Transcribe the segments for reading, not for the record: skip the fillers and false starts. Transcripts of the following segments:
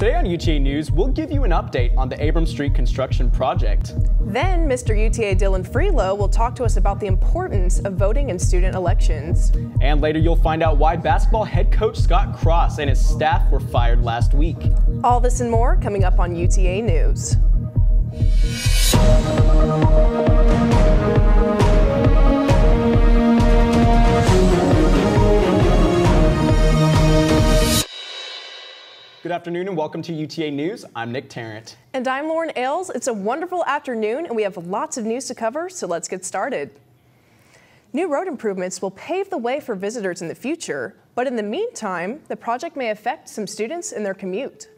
Today on UTA News, we'll give you an update on the Abram Street construction project. Then Mr. UTA Dylan Freelow will talk to us about the importance of voting in student elections. And later you'll find out why basketball head coach Scott Cross and his staff were fired last week. All this and more coming up on UTA News. Good afternoon and welcome to UTA News. I'm Nick Tarrant. And I'm Lauren Ailes. It's a wonderful afternoon and we have lots of news to cover, so let's get started. New road improvements will pave the way for visitors in the future, but in the meantime, the project may affect some students in their commute.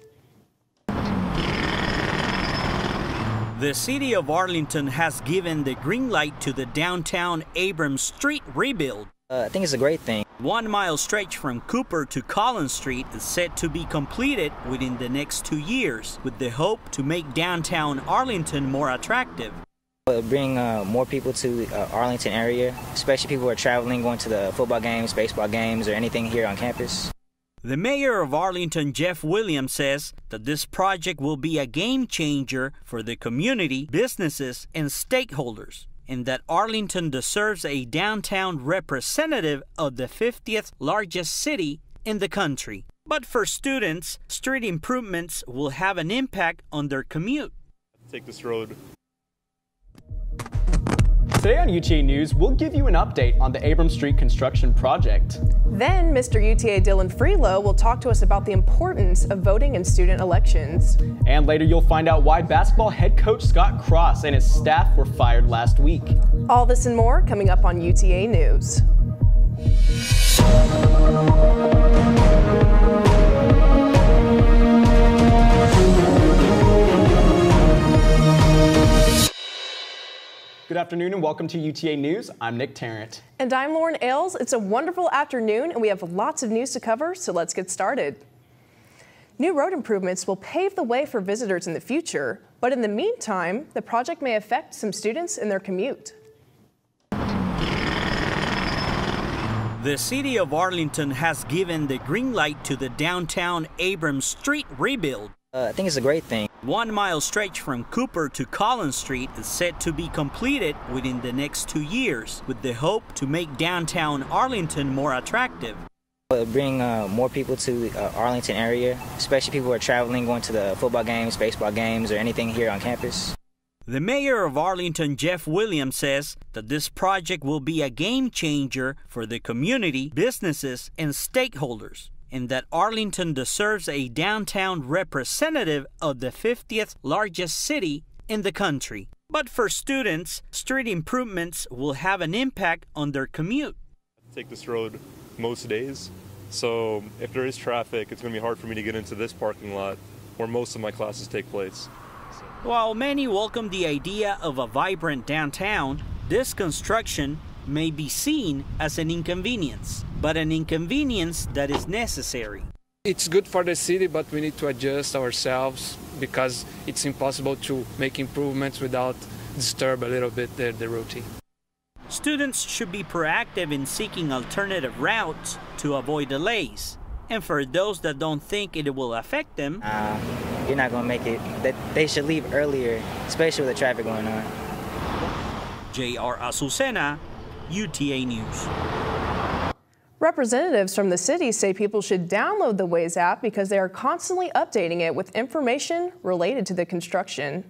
The city of Arlington has given the green light to the downtown Abram Street rebuild. I think it's a great thing. 1 mile stretch from Cooper to Collins Street is set to be completed within the next 2 years, with the hope to make downtown Arlington more attractive. It'll bring more people to the Arlington area, especially people who are traveling, going to the football games, baseball games, or anything here on campus. The mayor of Arlington, Jeff Williams, says that this project will be a game changer for the community, businesses, and stakeholders, and that Arlington deserves a downtown representative of the 50th largest city in the country. But for students, street improvements will have an impact on their commute. Take this road. Today on UTA News, we'll give you an update on the Abram Street construction project. Then Mr. UTA Dylan Freelow will talk to us about the importance of voting in student elections. And later you'll find out why basketball head coach Scott Cross and his staff were fired last week. All this and more coming up on UTA News. Good afternoon and welcome to UTA News. I'm Nick Tarrant. And I'm Lauren Ailes. It's a wonderful afternoon and we have lots of news to cover, so let's get started. New road improvements will pave the way for visitors in the future, but in the meantime, the project may affect some students in their commute. The city of Arlington has given the green light to the downtown Abram Street rebuild. I think it's a great thing. 1 mile stretch from Cooper to Collins Street is set to be completed within the next 2 years, with the hope to make downtown Arlington more attractive. It'll bring more people to the Arlington area, especially people who are traveling, going to the football games, baseball games, or anything here on campus. The mayor of Arlington, Jeff Williams, says that this project will be a game changer for the community, businesses, and stakeholders, and that Arlington deserves a downtown representative of the 50th largest city in the country. But for students, street improvements will have an impact on their commute. I take this road most days, so if there is traffic, it's going to be hard for me to get into this parking lot where most of my classes take place. While many welcome the idea of a vibrant downtown, this construction may be seen as an inconvenience, but an inconvenience that is necessary. It's good for the city, but we need to adjust ourselves because it's impossible to make improvements without disturb a little bit the routine. Students should be proactive in seeking alternative routes to avoid delays. And for those that don't think it will affect them, you're not going to make it. They should leave earlier, especially with the traffic going on. J.R. Azucena, UTA News. Representatives from the city say people should download the Waze app because they are constantly updating it with information related to the construction.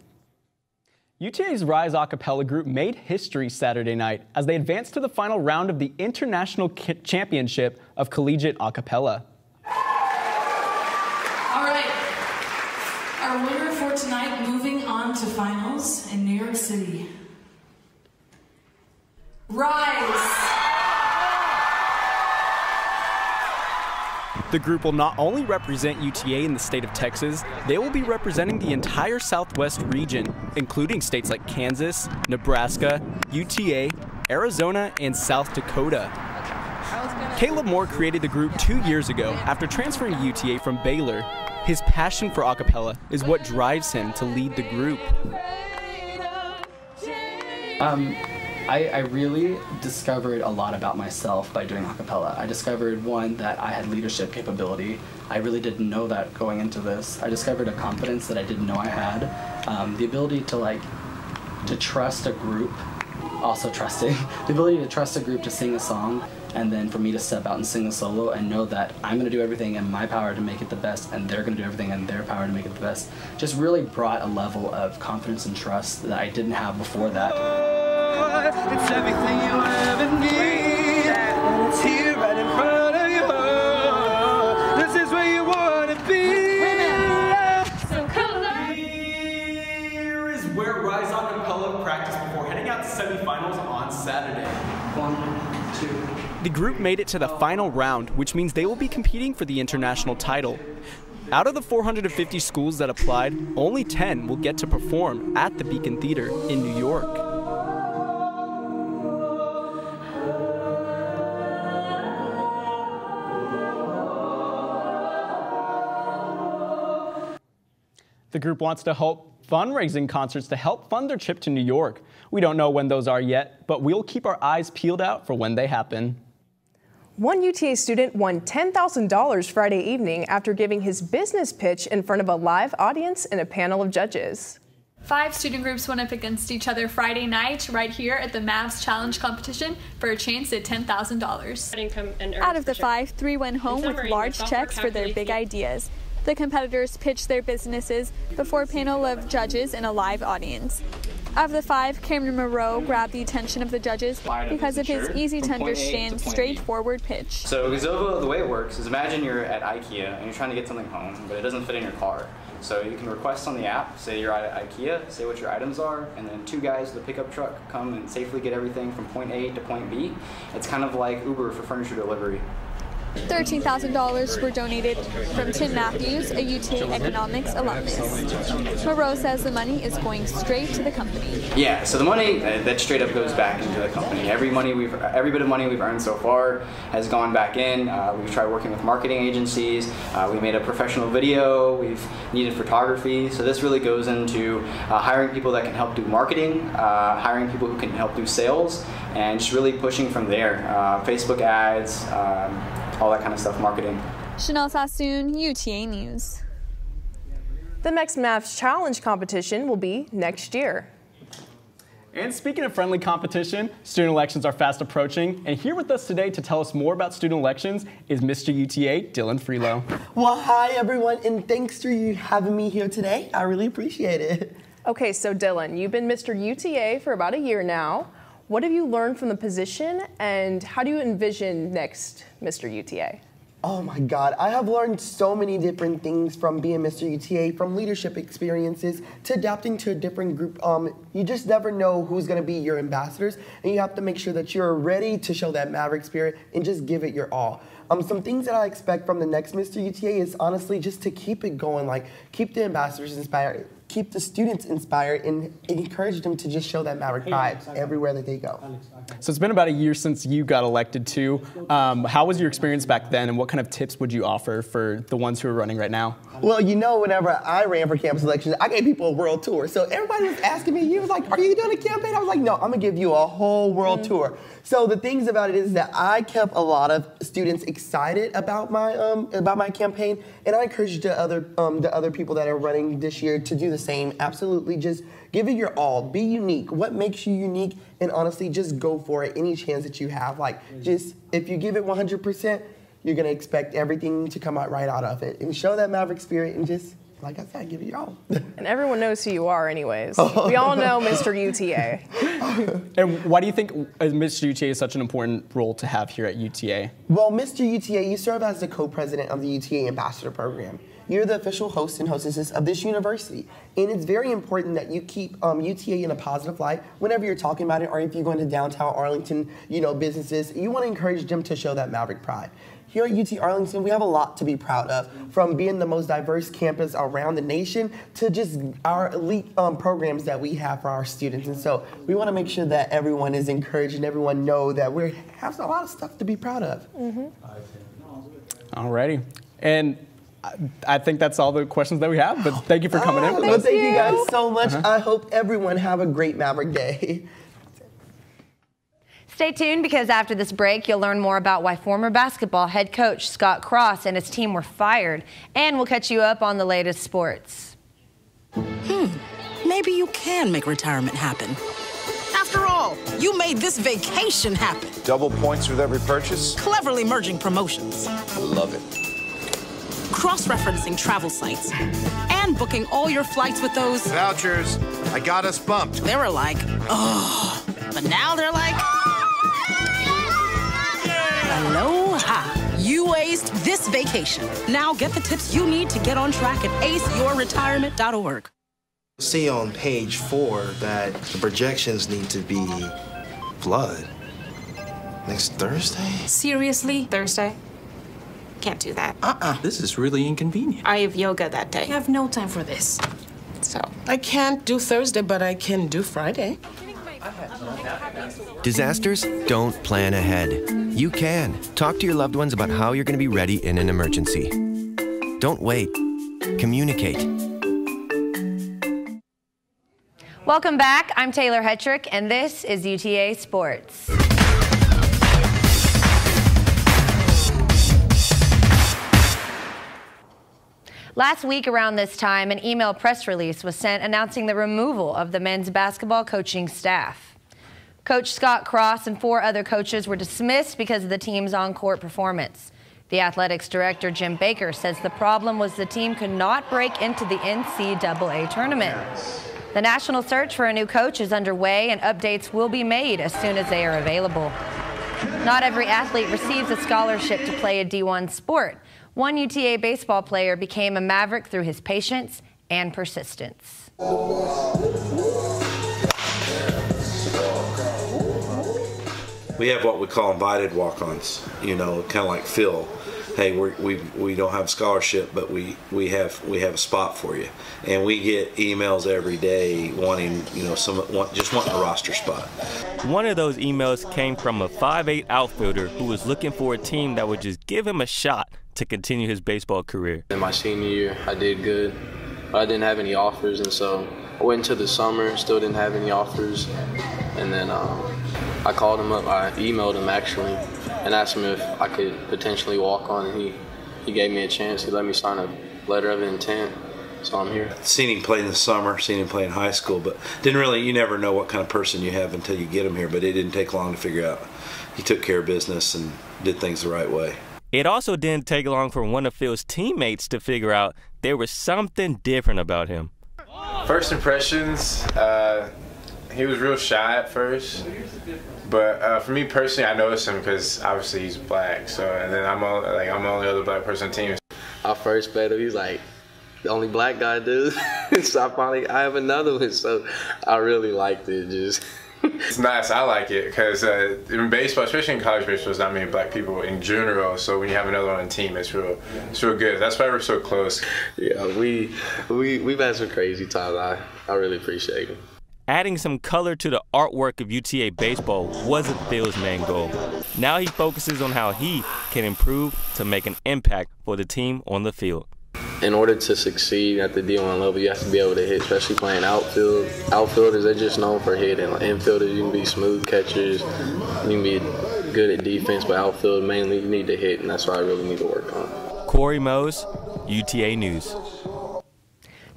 UTA's Rise a cappella group made history Saturday night as they advanced to the final round of the International Championship of Collegiate a cappella. All right, our winner for tonight moving on to finals in New York City. Rise! The group will not only represent UTA in the state of Texas, they will be representing the entire Southwest region, including states like Kansas, Nebraska, UTA, Arizona, and South Dakota. Caleb Moore created the group 2 years ago after transferring to UTA from Baylor. His passion for a cappella is what drives him to lead the group. I really discovered a lot about myself by doing a cappella. I discovered, one, that I had leadership capability. I really didn't know that going into this. I discovered a confidence that I didn't know I had. The ability to trust a group, also trusting, the ability to trust a group to sing a song, and then for me to step out and sing a solo and know that I'm going to do everything in my power to make it the best, and they're going to do everything in their power to make it the best, just really brought a level of confidence and trust that I didn't have before that. It's everything you ever need, and it's here right in front of you. This is where you want to be. So come on. Here is where Rise On Capella practice before heading out to semifinals on Saturday. 1, 2. The group made it to the final round, which means they will be competing for the international title. Out of the 450 schools that applied, only 10 will get to perform at the Beacon Theater in New York. The group wants to hold fundraising concerts to help fund their trip to New York. We don't know when those are yet, but we'll keep our eyes peeled out for when they happen. One UTA student won $10,000 Friday evening after giving his business pitch in front of a live audience and a panel of judges. 5 student groups went up against each other Friday night right here at the Mavs Challenge competition for a chance at $10,000. Out of the 5, 3 went home with large checks for their big ideas. The competitors pitched their businesses before a panel of judges and a live audience. Of the 5, Cameron Moreau grabbed the attention of the judges because of his easy-to-understand, straightforward pitch. So Gazova, the way it works is imagine you're at IKEA and you're trying to get something home, but it doesn't fit in your car. So you can request on the app, say you're at IKEA, say what your items are, and then 2 guys with a pickup truck come and safely get everything from point A to point B. It's kind of like Uber for furniture delivery. $13,000 were donated from Tim Matthews, a UTA economics alumnus. Moreau says the money is going straight to the company. Yeah, so the money that straight up goes back into the company. Every bit of money we've earned so far has gone back in. We've tried working with marketing agencies. We made a professional video. We've needed photography. So this really goes into hiring people that can help do marketing, hiring people who can help do sales, and just really pushing from there. Facebook ads, all that kind of stuff, marketing. Chanel Sassoon, UTA News. The next Mavs Challenge competition will be next year. And speaking of friendly competition, student elections are fast approaching. And here with us today to tell us more about student elections is Mr. UTA, Dylan Freelo. Well, hi everyone, and thanks for you having me here today. I really appreciate it. Okay, so Dylan, you've been Mr. UTA for about a year now. What have you learned from the position, and how do you envision next Mr. UTA? Oh my God, I have learned so many different things from being Mr. UTA, from leadership experiences to adapting to a different group. You just never know who's gonna be your ambassadors, and you have to make sure that you're ready to show that Maverick spirit and just give it your all. Some things that I expect from the next Mr. UTA is honestly just to keep it going, like keep the ambassadors inspired, keep the students inspired, and encourage them to just show that Maverick pride everywhere that they go. So it's been about a year since you got elected too. How was your experience back then, and what kind of tips would you offer for the ones who are running right now? Well, you know, whenever I ran for campus elections, I gave people a world tour. So everybody was asking me, he was like, are you doing a campaign? I was like, no, I'm gonna give you a whole world tour. So the things about it is that I kept a lot of students excited about my campaign, and I encourage the other people that are running this year to do the same. Absolutely, just give it your all. Be unique. What makes you unique? And honestly, just go for it any chance that you have. Like, just if you give it 100%, you're gonna expect everything to come out right out of it, and show that Maverick spirit, and just, like I said, give it your all. And everyone knows who you are anyways. We all know Mr. UTA. And why do you think Mr. UTA is such an important role to have here at UTA? Well, Mr. UTA, you serve as the co-president of the UTA Ambassador Program. You're the official host and hostesses of this university. And it's very important that you keep UTA in a positive light whenever you're talking about it, or if you go into downtown Arlington, businesses, you want to encourage them to show that Maverick pride. Here at UT Arlington, we have a lot to be proud of, from being the most diverse campus around the nation to just our elite programs that we have for our students. And so we want to make sure that everyone is encouraged and everyone know that we have a lot of stuff to be proud of. Alrighty. And I think that's all the questions that we have, but thank you for coming in with well, us. Thank you guys so much. I hope everyone have a great Maverick Day. Stay tuned, because after this break, you'll learn more about why former basketball head coach Scott Cross and his team were fired, and we'll catch you up on the latest sports. Maybe you can make retirement happen. After all, you made this vacation happen. Double points with every purchase. Cleverly merging promotions. I love it. Cross-referencing travel sites. And booking all your flights with those vouchers. I got us bumped. They were like, oh. But now they're like, aloha. You aced this vacation. Now get the tips you need to get on track at aceyourretirement.org. See on page 4 that the projections need to be flood next Thursday. Seriously? Thursday? Can't do that. This is really inconvenient. I have yoga that day. I have no time for this. So. I can't do Thursday, but I can do Friday. Disasters don't plan ahead. You can. Talk to your loved ones about how you're going to be ready in an emergency. Don't wait. Communicate. Welcome back. I'm Taylor Hetrick, and this is UTA Sports. Last week around this time, an email press release was sent announcing the removal of the men's basketball coaching staff. Coach Scott Cross and 4 other coaches were dismissed because of the team's on-court performance. The athletics director, Jim Baker, says the problem was the team could not break into the NCAA tournament. The national search for a new coach is underway, and updates will be made as soon as they are available. Not every athlete receives a scholarship to play a D1 sport. One UTA baseball player became a maverick through his patience and persistence. We have what we call invited walk-ons, you know, kind of like Phil. Hey, we don't have a scholarship, but we have a spot for you, and we get emails every day wanting, you know, just wanting a roster spot. One of those emails came from a 5'8" outfielder who was looking for a team that would just give him a shot to continue his baseball career. In my senior year, I did good, but I didn't have any offers, and so I went into the summer, still didn't have any offers, and then I called him up, I emailed him actually, and asked him if I could potentially walk on, and he gave me a chance. He let me sign a letter of intent, so I'm here. Seen him play in the summer, seen him play in high school, but you never know what kind of person you have until you get him here, but it didn't take long to figure out. He took care of business and did things the right way. It also didn't take long for one of Phil's teammates to figure out there was something different about him. First impressions, he was real shy at first, but for me personally, I noticed him because obviously he's black. So, and then I'm the only other black person on the team. I first met him, he's like, the only black guy, dude. So I have another one. So I really liked it. It's nice. I like it because in baseball, especially in college baseball, there's not many black people in general. So when you have another one on the team, it's real good. That's why we're so close. Yeah, we've had some crazy times. I really appreciate it. Adding some color to the artwork of UTA baseball wasn't Phil's main goal. Now he focuses on how he can improve to make an impact for the team on the field. In order to succeed at the D1 level, you have to be able to hit, especially playing outfield. Outfielders, they're just known for hitting. Infielders, you can be smooth catchers, you can be good at defense, but outfield, mainly, you need to hit, and that's what I really need to work on. Corey Mose, UTA News.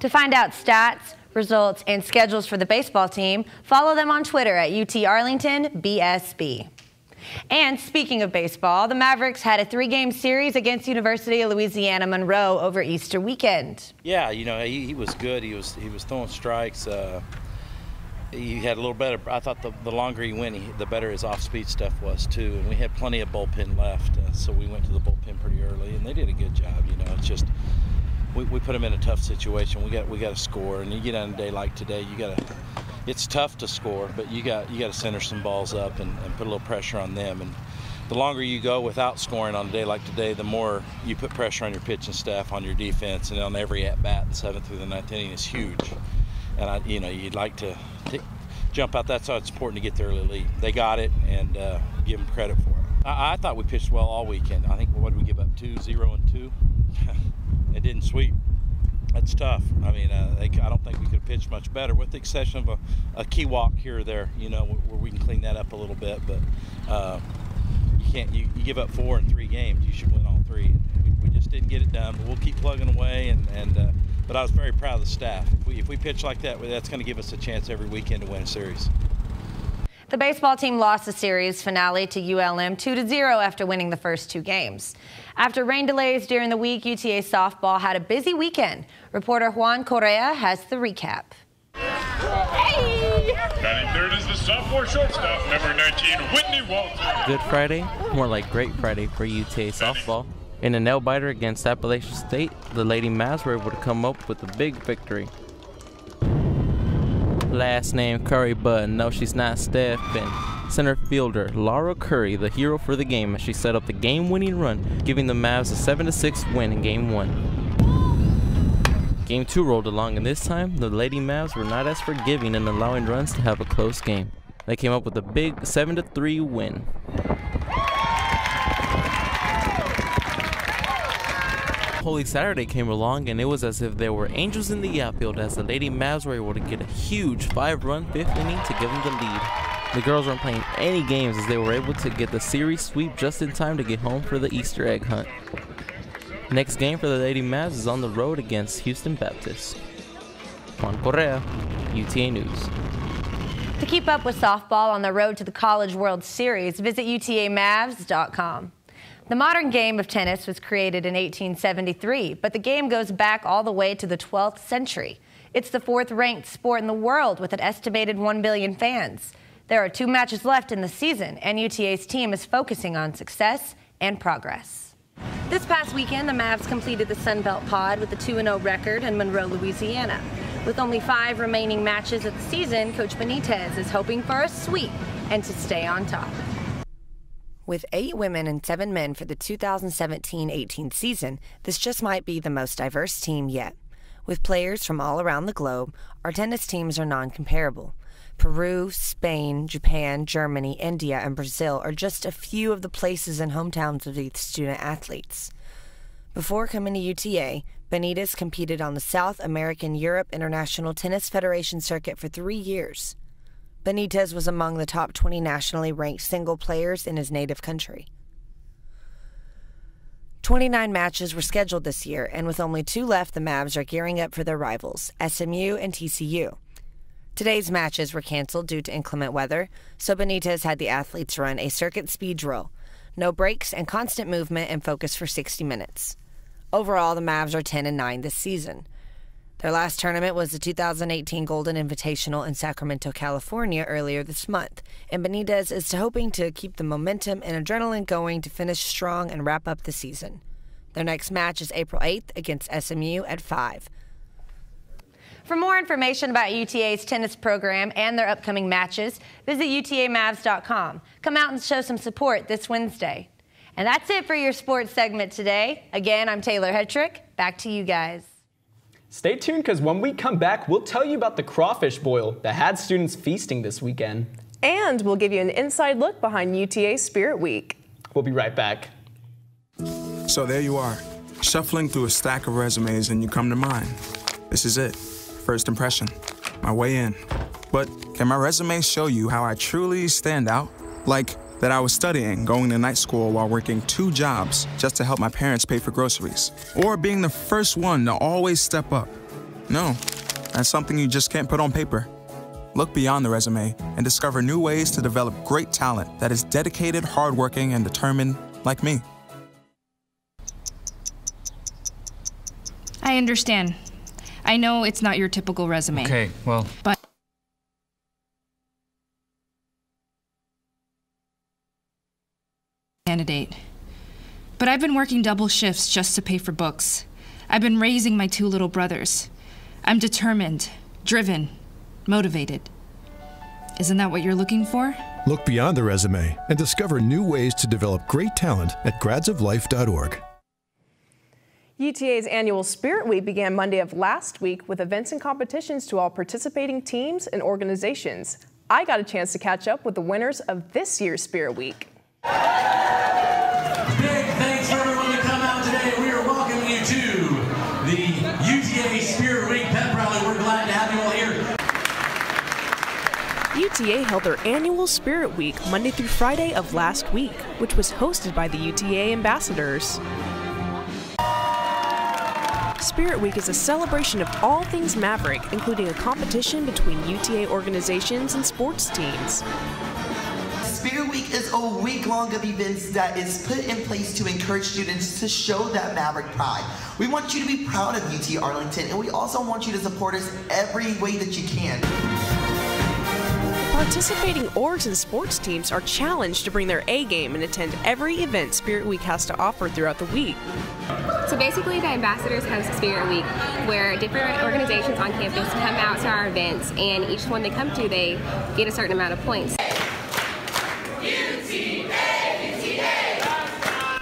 To find out stats, results, and schedules for the baseball team, follow them on Twitter at UT Arlington BSB. And speaking of baseball, the Mavericks had a 3-game series against University of Louisiana Monroe over Easter weekend. Yeah, you know, he was good. He was throwing strikes. He had a little better. I thought the longer he went, the better his off-speed stuff was too. And we had plenty of bullpen left, so we went to the bullpen pretty early, and they did a good job. You know, it's just we put them in a tough situation. We got to score, and you get on a day like today, it's tough to score, but you got to center some balls up and put a little pressure on them. And the longer you go without scoring on a day like today, the more you put pressure on your pitching staff, on your defense, and on every at-bat, the 7th through the 9th inning is huge. And you'd like to jump out. That's why it's important to get the early lead. They got it, and give them credit for it. I thought we pitched well all weekend. I think, what did we give up, 2-0 and 2? It didn't sweep. It's tough. I mean, I don't think we could have pitched much better, with the exception of a key walk here or there, you know, where we can clean that up a little bit. But you can't. You give up 4 in 3 games. You should win all 3. We just didn't get it done. But we'll keep plugging away. But I was very proud of the staff. If we pitch like that, that's going to give us a chance every weekend to win a series. The baseball team lost the series finale to ULM 2-0 after winning the first 2 games. After rain delays during the week, UTA softball had a busy weekend. Reporter Juan Correa has the recap. Hey! Batting third is the sophomore shortstop, number 19, Whitney Walters. Good Friday, more like Great Friday for UTA softball. In a nail-biter against Appalachian State, the Lady Mavs were able to come up with a big victory. Last name Curry, but no, she's not Stephen. Center fielder Laura Curry, the hero for the game, as she set up the game-winning run, giving the Mavs a 7-6 win in Game 1. Game 2 rolled along, and this time, the Lady Mavs were not as forgiving in allowing runs to have a close game. They came up with a big 7-3 win. Holy Saturday came along, and it was as if there were angels in the outfield as the Lady Mavs were able to get a huge 5-run 5th inning to give them the lead. The girls weren't playing any games as they were able to get the series sweep just in time to get home for the Easter egg hunt. Next game for the Lady Mavs is on the road against Houston Baptist. Juan Correa, UTA News. To keep up with softball on the road to the College World Series, visit utamavs.com. The modern game of tennis was created in 1873, but the game goes back all the way to the 12th century. It's the 4th-ranked sport in the world with an estimated 1 billion fans. There are 2 matches left in the season, and UTA's team is focusing on success and progress. This past weekend, the Mavs completed the Sun Belt Pod with a 2-0 record in Monroe, Louisiana. With only 5 remaining matches of the season, Coach Benitez is hoping for a sweep and to stay on top. With 8 women and 7 men for the 2017-18 season, this just might be the most diverse team yet. With players from all around the globe, our tennis teams are non-comparable. Peru, Spain, Japan, Germany, India, and Brazil are just a few of the places and hometowns of these student athletes. Before coming to UTA, Benitez competed on the South American Europe International Tennis Federation circuit for 3 years. Benitez was among the top 20 nationally ranked single players in his native country. 29 matches were scheduled this year, and with only 2 left, the Mavs are gearing up for their rivals, SMU and TCU. Today's matches were canceled due to inclement weather, so Benitez had the athletes run a circuit speed drill. No breaks and constant movement and focus for 60 minutes. Overall, the Mavs are 10-9 this season. Their last tournament was the 2018 Golden Invitational in Sacramento, California earlier this month, and Benitez is hoping to keep the momentum and adrenaline going to finish strong and wrap up the season. Their next match is April 8th against SMU at 5. For more information about UTA's tennis program and their upcoming matches, visit utamavs.com. Come out and show some support this Wednesday. And that's it for your sports segment today. Again, I'm Taylor Hetrick. Back to you guys. Stay tuned, because when we come back, we'll tell you about the crawfish boil that had students feasting this weekend. And we'll give you an inside look behind UTA Spirit Week. We'll be right back. So there you are, shuffling through a stack of resumes, and you come to mine. This is it. First impression. My way in. But can my resume show you how I truly stand out? Like that I was studying, going to night school while working 2 jobs just to help my parents pay for groceries. Or being the first one to always step up. No, that's something you just can't put on paper. Look beyond the resume and discover new ways to develop great talent that is dedicated, hardworking, and determined like me. I understand. I know it's not your typical resume. Okay, well... But candidate. But I've been working double shifts just to pay for books. I've been raising my 2 little brothers. I'm determined, driven, motivated. Isn't that what you're looking for? Look beyond the resume and discover new ways to develop great talent at gradsoflife.org. UTA's annual Spirit Week began Monday of last week with events and competitions to all participating teams and organizations. I got a chance to catch up with the winners of this year's Spirit Week. Big thanks for everyone to come out today. We are welcoming you to the UTA Spirit Week Pep Rally. We're glad to have you all here. UTA held their annual Spirit Week Monday through Friday of last week, which was hosted by the UTA ambassadors. Spirit Week is a celebration of all things Maverick, including a competition between UTA organizations and sports teams. Spirit Week is a week-long of events that is put in place to encourage students to show that Maverick pride. We want you to be proud of UT Arlington, and we also want you to support us every way that you can. Participating orgs and sports teams are challenged to bring their A game and attend every event Spirit Week has to offer throughout the week. So basically the ambassadors host Spirit Week, where different organizations on campus come out to our events, and each one they come to, they get a certain amount of points.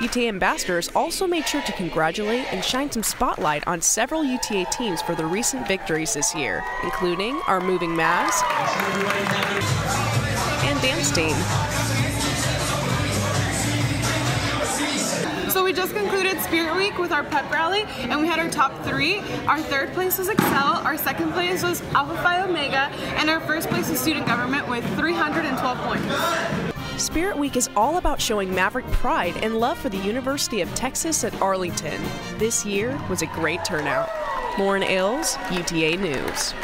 UTA ambassadors also made sure to congratulate and shine some spotlight on several UTA teams for their recent victories this year, including our moving Mavs and dance team. So we just concluded Spirit Week with our pep rally, and we had our top 3. Our third place was Excel, our second place was Alpha Phi Omega, and our first place was Student Government with 312 points. Spirit Week is all about showing Maverick pride and love for the University of Texas at Arlington. This year was a great turnout. Lauren Ailes, UTA News.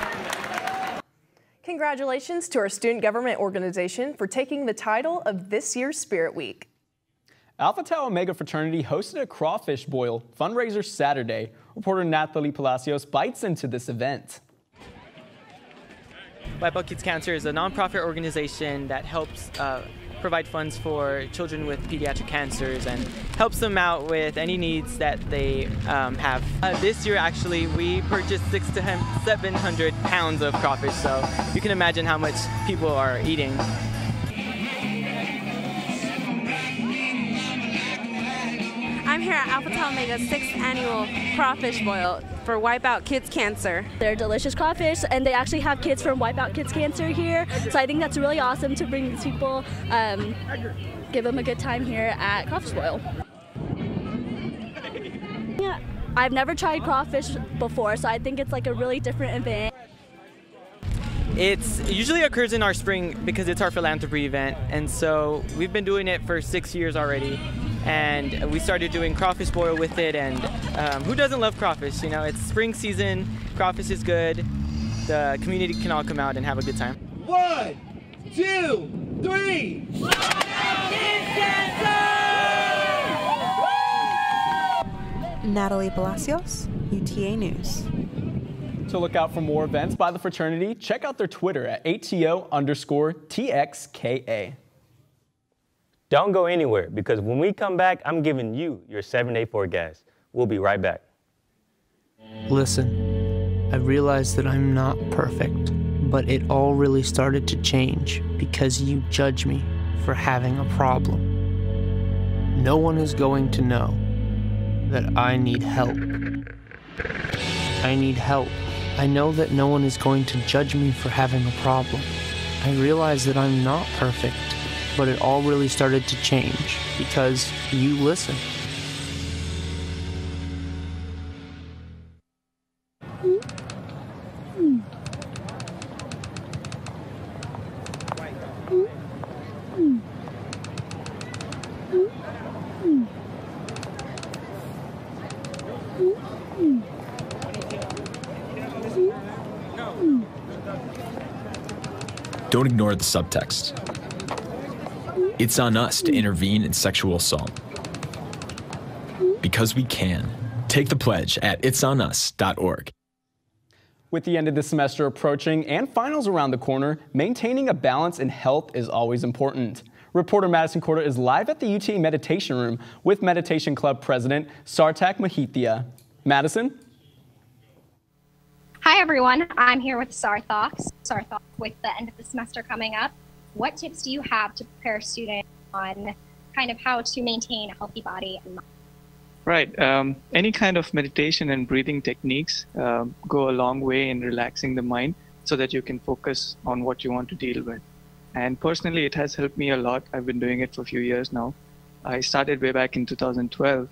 Congratulations to our student government organization for taking the title of this year's Spirit Week. Alpha Tau Omega Fraternity hosted a crawfish boil fundraiser Saturday. Reporter Nathalie Palacios bites into this event. Wipe Out Kids Cancer is a nonprofit organization that helps provide funds for children with pediatric cancers and helps them out with any needs that they have. This year, actually, we purchased 600 to 700 pounds of crawfish, so you can imagine how much people are eating. I'm here at Alpha Tau Omega's 6th annual crawfish boil for Wipe Out Kids Cancer. They're delicious crawfish, and they actually have kids from Wipe Out Kids Cancer here. So I think that's really awesome to bring these people, give them a good time here at Crawfish Boil. Yeah, I've never tried crawfish before, so I think it's like a really different event. It usually occurs in our spring because it's our philanthropy event, and so we've been doing it for 6 years already. And we started doing crawfish boil with it, and who doesn't love crawfish? You know, it's spring season, crawfish is good, the community can all come out and have a good time. 1, 2, 3! Nathalie Palacios, UTA News. To look out for more events by the fraternity, check out their Twitter at ATO_TXKA. Don't go anywhere, because when we come back, I'm giving you your 7-day forecast. We'll be right back. Listen, I realize that I'm not perfect, but it all really started to change because you judge me for having a problem. No one is going to know that I need help. I need help. I know that no one is going to judge me for having a problem. I realize that I'm not perfect, but it all really started to change because you listen. Don't ignore the subtext. It's on us to intervene in sexual assault. Because we can. Take the pledge at itsonus.org. With the end of the semester approaching and finals around the corner, maintaining a balance in health is always important. Reporter Madison Corder is live at the UTA Meditation Room with Meditation Club President Sartak Mahithia. Madison? Hi everyone, I'm here with Sarthak with the end of the semester coming up. What tips do you have to prepare students on kind of how to maintain a healthy body and mind? Right. Any kind of meditation and breathing techniques go a long way in relaxing the mind so that you can focus on what you want to deal with. And personally, it has helped me a lot. I've been doing it for a few years now. I started way back in 2012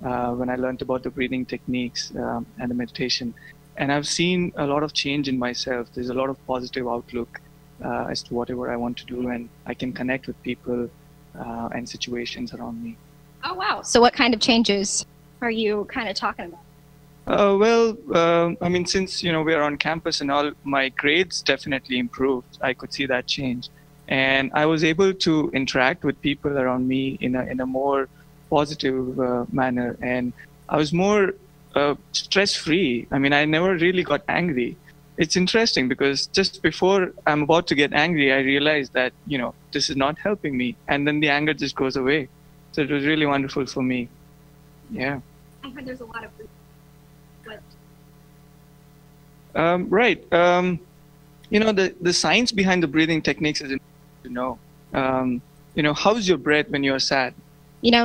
when I learned about the breathing techniques and the meditation. And I've seen a lot of change in myself. There's a lot of positive outlook as to whatever I want to do, and I can connect with people and situations around me. Oh, wow. So what kind of changes are you kind of talking about? I mean, since, we're on campus and all, my grades definitely improved. I could see that change. And I was able to interact with people around me in a more positive manner. And I was more stress-free. I mean, I never really got angry. It's interesting because just before I'm about to get angry, I realized that, this is not helping me. And then the anger just goes away. So it was really wonderful for me. Yeah. I heard there's a lot of... Right. The science behind the breathing techniques is important to know. How's your breath when you're sad?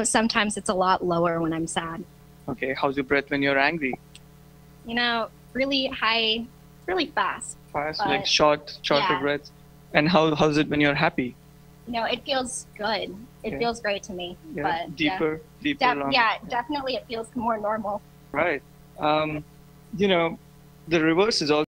Sometimes it's a lot lower when I'm sad. Okay. How's your breath when you're angry? Really high, really fast. Fast, like shorter breaths. And how's it when you're happy? It feels good. It feels great to me. Yeah. But Deeper, longer. Yeah, definitely it feels more normal. Right. The reverse is also